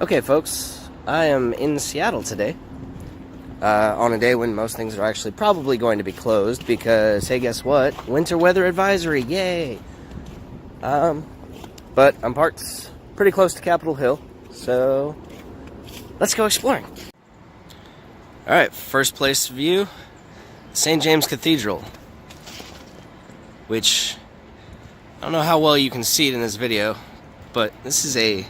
Okay, folks, I am in Seattle today, on a day when most things are actually probably going to be closed because, hey, guess what? Winter weather advisory, yay! But I'm parked pretty close to Capitol Hill, so let's go exploring. Alright, first place view, St. James Cathedral, which I don't know how well you can see it in this video, but this is a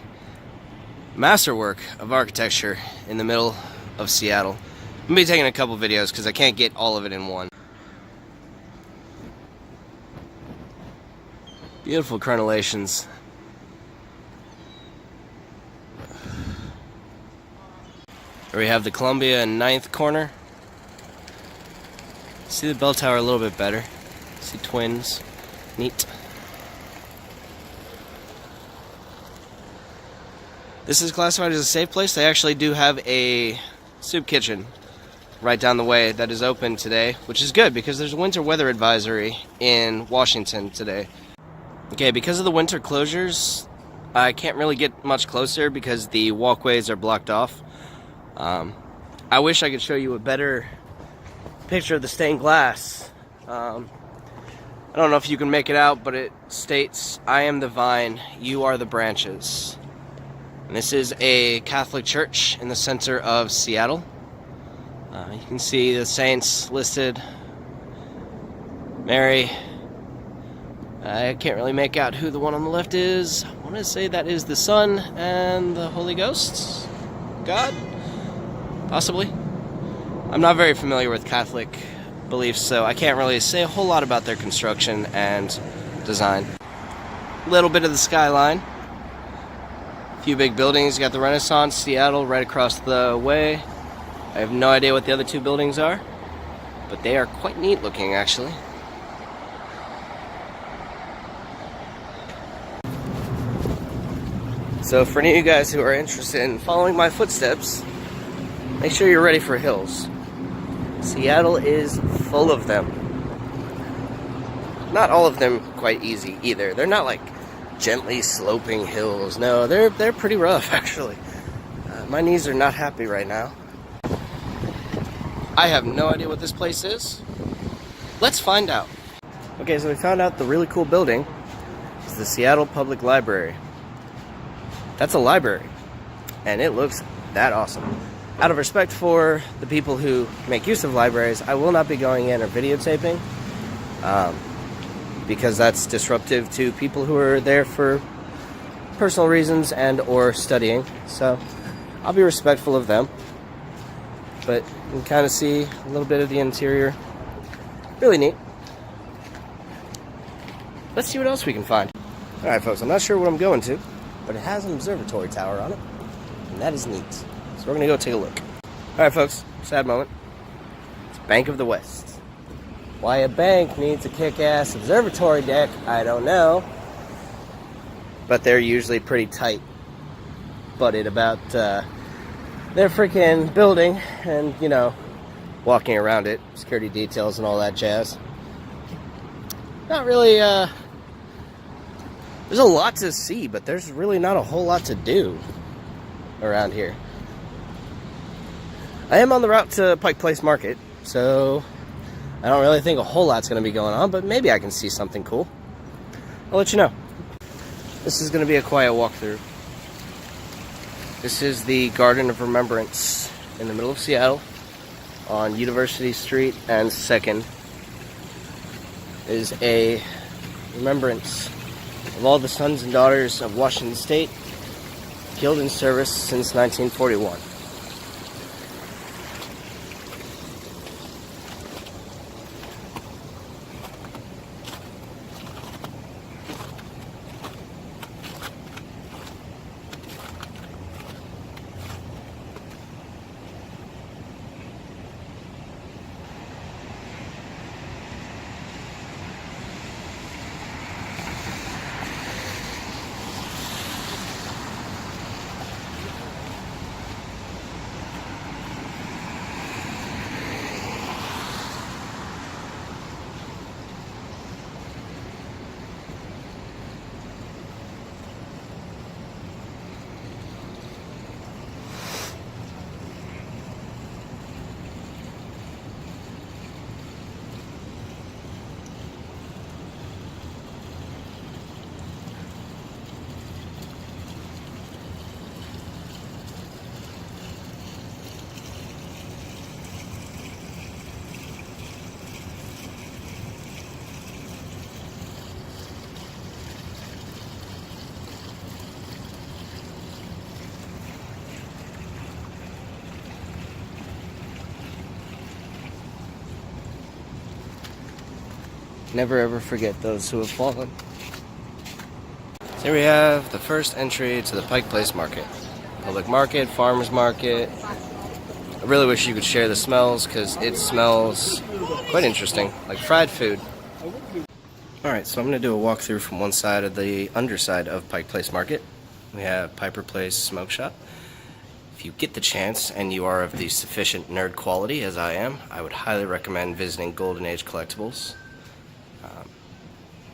masterwork of architecture in the middle of Seattle. I'm going to be taking a couple videos because I can't get all of it in one. Beautiful crenellations. Here we have the Columbia and 9th corner. See the bell tower a little bit better. See twins. Neat. This is classified as a safe place. They actually do have a soup kitchen right down the way that is open today, which is good because there's a winter weather advisory in Washington today. Okay, because of the winter closures, I can't really get much closer because the walkways are blocked off. I wish I could show you a better picture of the stained glass. I don't know if you can make it out, but it states, "I am the vine, you are the branches." And this is a Catholic church in the center of Seattle. You can see the saints listed. Mary. I can't really make out who the one on the left is. I want to say that is the Son and the Holy Ghost? God? Possibly. I'm not very familiar with Catholic beliefs, so I can't really say a whole lot about their construction and design. A little bit of the skyline. A few big buildings. You got the Renaissance Seattle right across the way. I have no idea what the other two buildings are, but they are quite neat looking, actually. So for any of you guys who are interested in following my footsteps, make sure you're ready for hills. Seattle is full of them. Not all of them quite easy either. They're not like gently sloping hills. No, they're pretty rough, actually. My knees are not happy right now. I have no idea what this place is. Let's find out. Okay, so we found out the really cool building is the Seattle Public Library. That's a library, and it looks that awesome. Out of respect for the people who make use of libraries, I will not be going in or videotaping, because that's disruptive to people who are there for personal reasons and or studying. So I'll be respectful of them. But you can kind of see a little bit of the interior. Really neat. Let's see what else we can find. Alright folks, I'm not sure what I'm going to, but it has an observatory tower on it, and that is neat. So we're going to go take a look. Alright folks, sad moment. It's Bank of the West. Why a bank needs a kick-ass observatory deck, I don't know. But they're usually pretty tight-butted about their freaking building and, you know, walking around it, security details and all that jazz. Not really, there's a lot to see, but there's really not a whole lot to do around here. I am on the route to Pike Place Market, so I don't really think a whole lot's going to be going on, but maybe I can see something cool. I'll let you know. This is going to be a quiet walkthrough. This is the Garden of Remembrance in the middle of Seattle on University Street and 2nd. It is a remembrance of all the sons and daughters of Washington State killed in service since 1941. Never ever forget those who have fallen. So here we have the first entry to the Pike Place Market. Public market, farmer's market. I really wish you could share the smells because it smells quite interesting, like fried food. Alright, so I'm going to do a walkthrough from one side of the underside of Pike Place Market. We have Piper Place Smoke Shop. If you get the chance and you are of the sufficient nerd quality as I am, I would highly recommend visiting Golden Age Collectibles.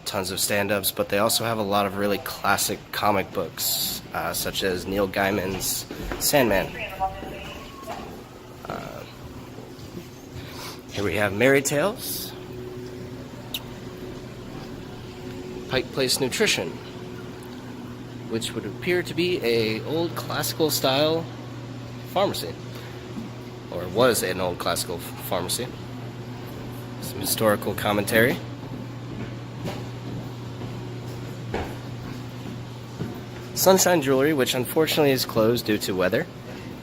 Tons of stand-ups, but they also have a lot of really classic comic books, such as Neil Gaiman's Sandman. Here we have Merry Tales, Pike Place Nutrition, which would appear to be a old classical style pharmacy, or was an old classical pharmacy. Some historical commentary. Sunshine Jewelry, which unfortunately is closed due to weather,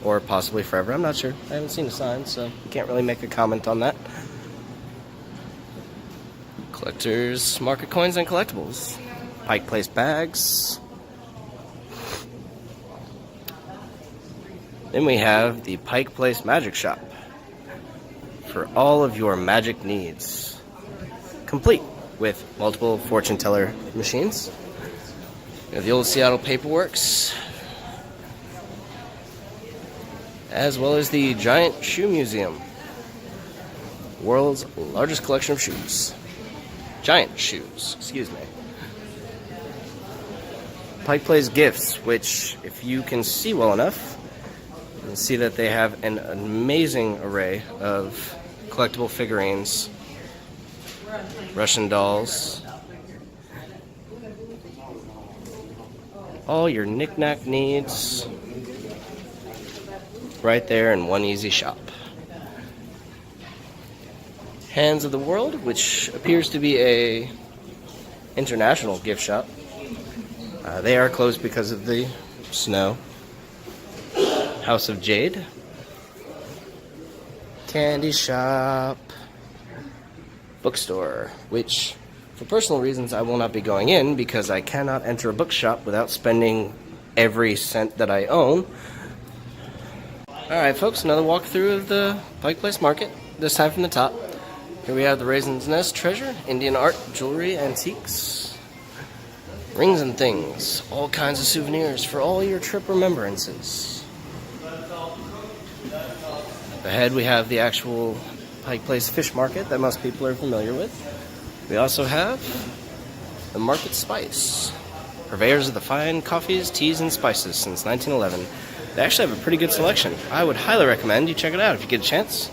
or possibly forever. I'm not sure. I haven't seen a sign, so I can't really make a comment on that. Collectors Market Coins and Collectibles. Pike Place Bags. Then we have the Pike Place Magic Shop for all of your magic needs, complete with multiple fortune teller machines. We have the old Seattle Paperworks, as well as the Giant Shoe Museum, world's largest collection of shoes. Giant shoes, excuse me. Pike Place Gifts, which, if you can see well enough, you can see that they have an amazing array of collectible figurines, Russian dolls, all your knick-knack needs right there in one easy shop. Hands of the World, which appears to be a international gift shop. They are closed because of the snow. House of Jade. Candy shop. Bookstore, which for personal reasons I will not be going in because I cannot enter a bookshop without spending every cent that I own. Alright folks, another walkthrough of the Pike Place Market, this time from the top. Here we have the Raisin's Nest Treasure, Indian art, jewelry, antiques, rings and things, all kinds of souvenirs for all your trip remembrances. Up ahead we have the actual Pike Place Fish Market that most people are familiar with. We also have the Market Spice, purveyors of the fine coffees, teas, and spices since 1911. They actually have a pretty good selection. I would highly recommend you check it out if you get a chance.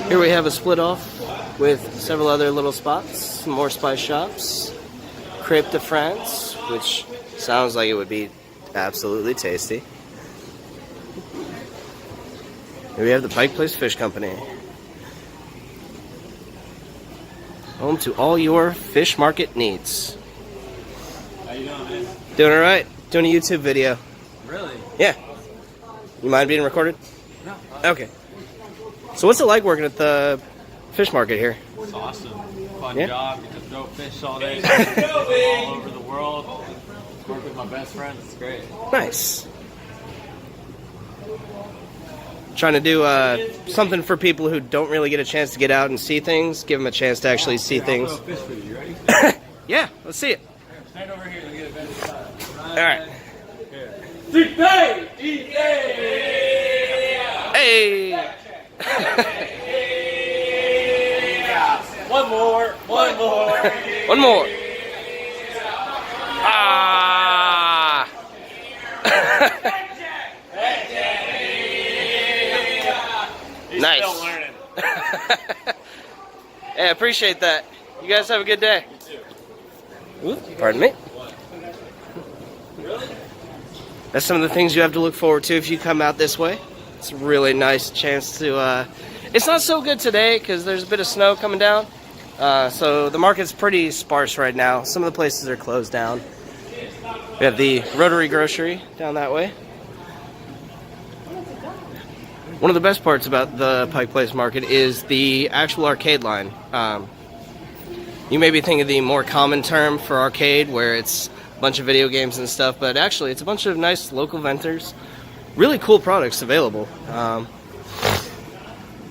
Here we have a split off with several other little spots, some more spice shops. Crêpe de France, which sounds like it would be absolutely tasty. Here we have the Pike Place Fish Company. Home to all your fish market needs. How you doing, man? Doing alright. Doing a YouTube video. Really? Yeah. You mind being recorded? No. Okay. So what's it like working at the fish market here? It's awesome. Fun Yeah? job. Get to throw fish all day. All over the world. Work with my best friends. It's great. Nice. Trying to do something for people who don't really get a chance to get out and see things. Give them a chance to actually see things. I'll throw a fish for you. You ready? Yeah, let's see it. Stand over here. We'll get a better shot. Alright. Hey! One more. One more. One more. Ah! He's Nice. still learning. Yeah, appreciate that. You guys have a good day. You too. Ooh, pardon me. That's some of the things you have to look forward to if you come out this way. It's a really nice chance to... It's not so good today because there's a bit of snow coming down. So the market's pretty sparse right now. Some of the places are closed down. We have the Rotary Grocery down that way. One of the best parts about the Pike Place Market is the actual arcade line. You may be thinking the more common term for arcade, where it's a bunch of video games and stuff, but actually it's a bunch of nice local vendors. Really cool products available.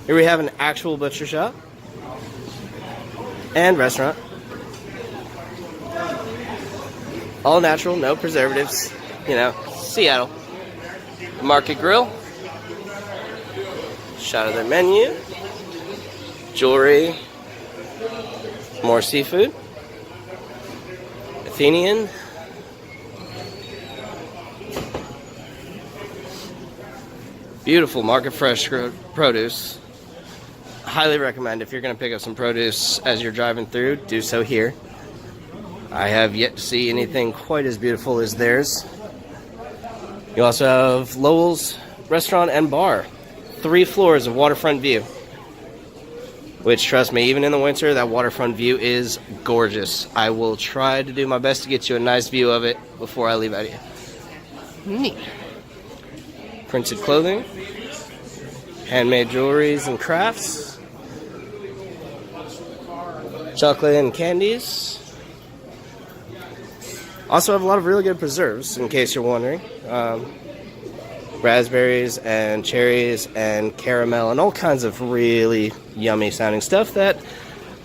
Here we have an actual butcher shop and restaurant. All natural, no preservatives. You know, Seattle. Market Grill. Shot of their menu. Jewelry. More seafood. Athenian. Beautiful market fresh produce. Highly recommend if you're going to pick up some produce as you're driving through, do so here. I have yet to see anything quite as beautiful as theirs. You also have Lowell's Restaurant and Bar. 3 floors of waterfront view. Which, trust me, even in the winter, that waterfront view is gorgeous. I will try to do my best to get you a nice view of it before I leave out here. Neat. Printed clothing. Handmade jewelries and crafts. Chocolate and candies. Also have a lot of really good preserves, in case you're wondering. Raspberries and cherries and caramel and all kinds of really yummy sounding stuff that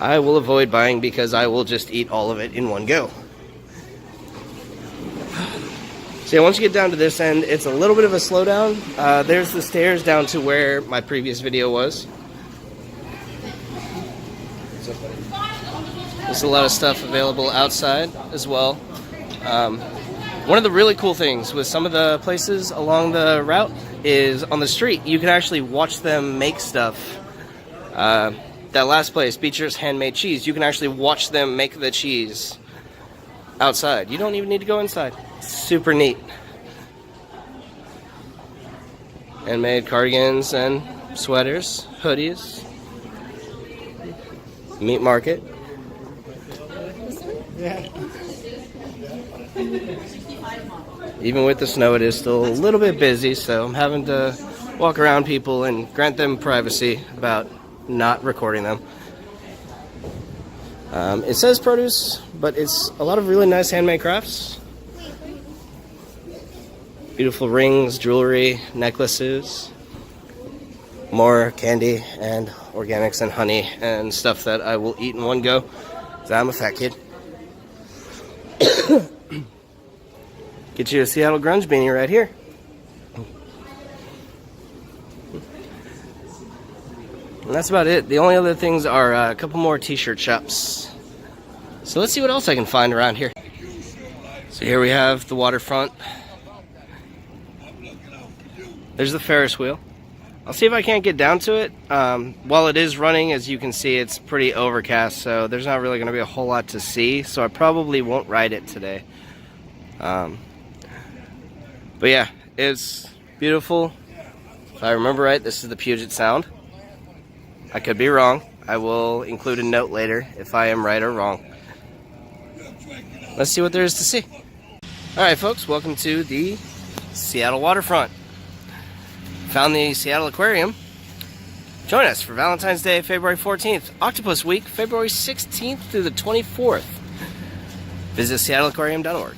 I will avoid buying because I will just eat all of it in one go. So yeah, once you get down to this end, it's a little bit of a slowdown. There's the stairs down to where my previous video was. There's a lot of stuff available outside as well. One of the really cool things with some of the places along the route is on the street, you can actually watch them make stuff. That last place, Beecher's Handmade Cheese, you can actually watch them make the cheese outside. You don't even need to go inside. Super neat. Handmade cardigans and sweaters, hoodies. Meat market. Yeah. Even with the snow, it is still a little bit busy, so I'm having to walk around people and grant them privacy about not recording them. It says produce, but it's a lot of really nice handmade crafts. Beautiful rings, jewelry, necklaces. More candy and organics and honey and stuff that I will eat in one go, because I'm a fat kid. Get you a Seattle Grunge beanie right here. And that's about it. The only other things are a couple more t-shirt shops. So let's see what else I can find around here. So here we have the waterfront. There's the Ferris wheel. I'll see if I can't get down to it. While it is running, as you can see, it's pretty overcast, so there's not really going to be a whole lot to see, so I probably won't ride it today. But yeah, it's beautiful. If I remember right, this is the Puget Sound. I could be wrong. I will include a note later if I am right or wrong. Let's see what there is to see. Alright folks, welcome to the Seattle Waterfront. Found the Seattle Aquarium. Join us for Valentine's Day, February 14th, Octopus Week, February 16th through the 24th. Visit seattleaquarium.org.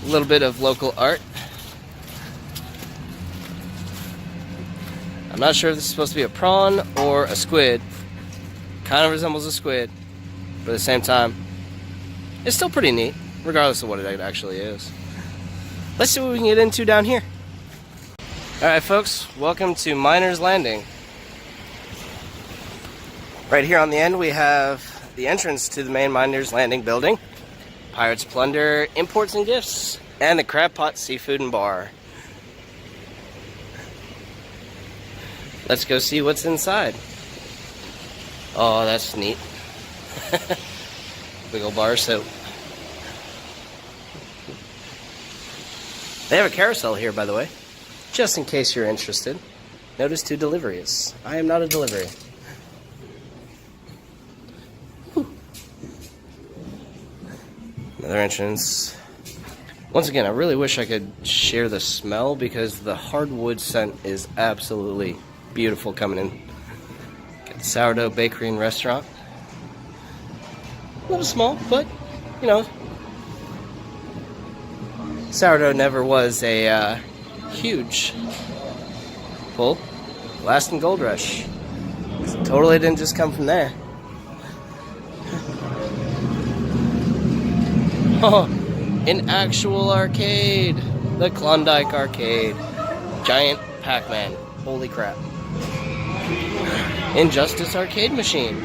A little bit of local art. I'm not sure if this is supposed to be a prawn or a squid. Kind of resembles a squid, but at the same time, it's still pretty neat, regardless of what it actually is. Let's see what we can get into down here. Alright folks, welcome to Miner's Landing. Right here on the end we have the entrance to the main Miner's Landing building. Pirates Plunder, Imports and Gifts, and the Crab Pot Seafood and Bar. Let's go see what's inside. Oh, that's neat. Big old bar of soap. They have a carousel here, by the way. Just in case you're interested. Notice 2 deliveries. I am not a delivery. Whew. Another entrance. Once again, I really wish I could share the smell because the hardwood scent is absolutely beautiful coming in. Got the Sourdough Bakery and Restaurant. A little small, but, you know, sourdough never was a huge pull. Last and Gold Rush. Totally didn't just come from there. Oh, an actual arcade. The Klondike Arcade. Giant Pac-Man. Holy crap. Injustice Arcade Machine.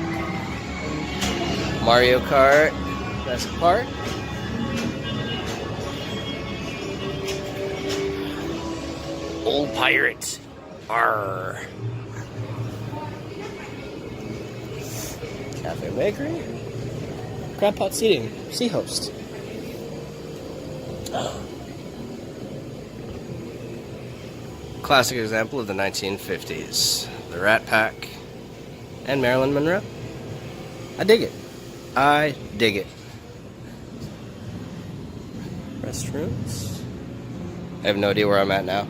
Mario Kart. Best part. Old Pirate. Arr. Cafe Bakery. Crab Pot Seating. Sea Host. Classic example of the 1950s. The Rat Pack and Marilyn Monroe. I dig it. I dig it. Restrooms. I have no idea where I'm at now.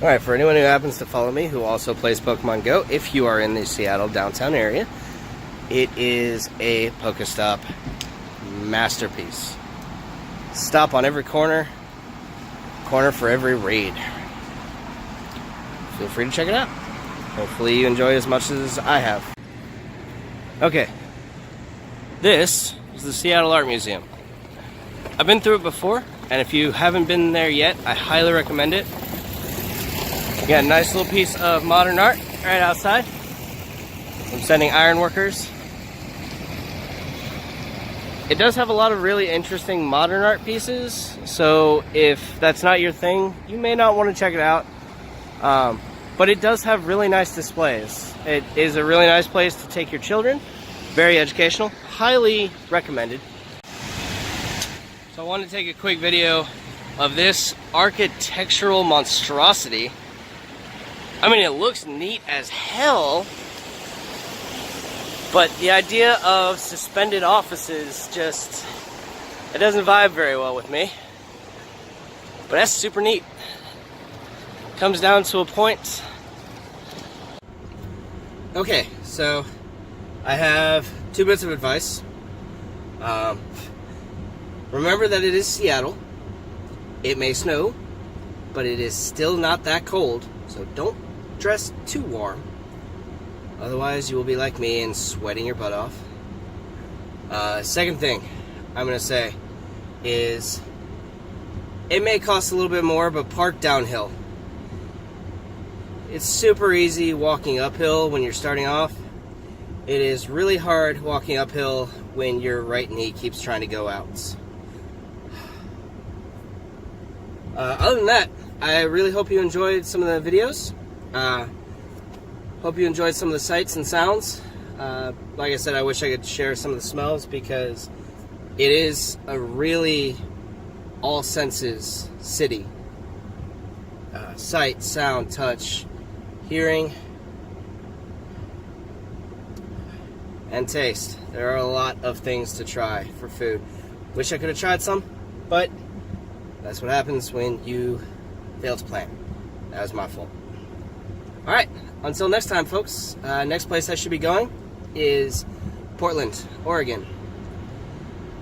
Alright, for anyone who happens to follow me who also plays Pokemon Go, if you are in the Seattle downtown area, it is a Pokestop masterpiece. Stop on every corner for every raid. Feel free to check it out. Hopefully you enjoy as much as I have. Okay, this is the Seattle Art Museum. I've been through it before, and if you haven't been there yet, I highly recommend it. You got a nice little piece of modern art right outside. I'm sending ironworkers. It does have a lot of really interesting modern art pieces, so if that's not your thing, you may not want to check it out. But it does have really nice displays. It is a really nice place to take your children. Very educational. Highly recommended. So I wanted to take a quick video of this architectural monstrosity. I mean, it looks neat as hell. But the idea of suspended offices just, it doesn't vibe very well with me. But that's super neat. Comes down to a point. Okay, so I have 2 bits of advice. Remember that it is Seattle. It may snow, but it is still not that cold, so don't dress too warm. Otherwise, you will be like me and sweating your butt off. Second thing I'm going to say is it may cost a little bit more, but park downhill. It's super easy walking uphill when you're starting off. It is really hard walking uphill when your right knee keeps trying to go out. Other than that, I really hope you enjoyed some of the videos. Hope you enjoyed some of the sights and sounds. Like I said, I wish I could share some of the smells because it is a really all senses city. Sight, sound, touch, hearing, and taste. There are a lot of things to try for food. Wish I could have tried some, but that's what happens when you fail to plan. That was my fault. Alright, until next time, folks. Next place I should be going is Portland, Oregon.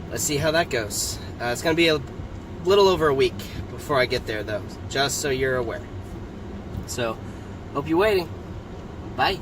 Let's see how that goes. It's going to be a little over a week before I get there, though, just so you're aware. So, hope you're waiting. Bye.